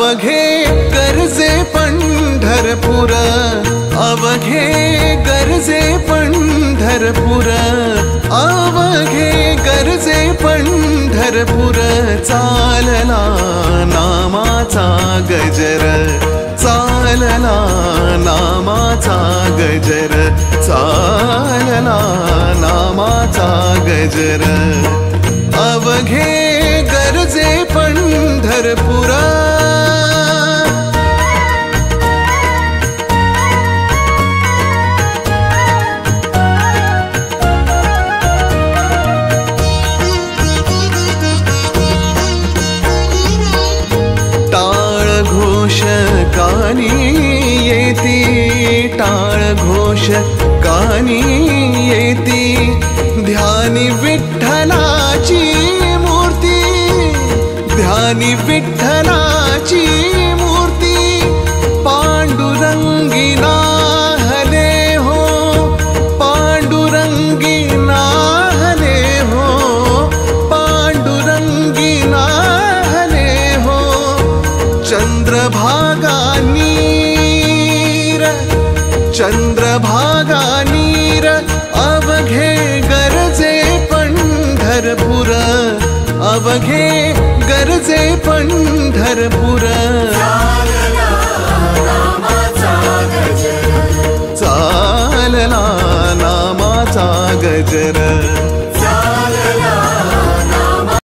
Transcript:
अवघे गरजे पंढरपूर, अवघे गरजे पंढरपूर, अवघे गरजे पंढरपूर. चालला नामाचा गजर, चालला नामाचा गजर, चालला नामाचा गजर. अवघे गरजे पंढरपूर. टाळ घोष कानी येती, टाळ घोष कानी येती. ध्यानी विठ्ठलाची मूर्ती, ध्यानी विठ्ठलाची मूर्ती. पांडुरंगी नाहले हो, पांडुरंगी नाहले हो, पांडुरंगी नाहले हो. चंद्रभागा नीर, चंद्रभागा नीर. अवघे गरजे पंढरपूर, अवघे गरजे पंढरपूर.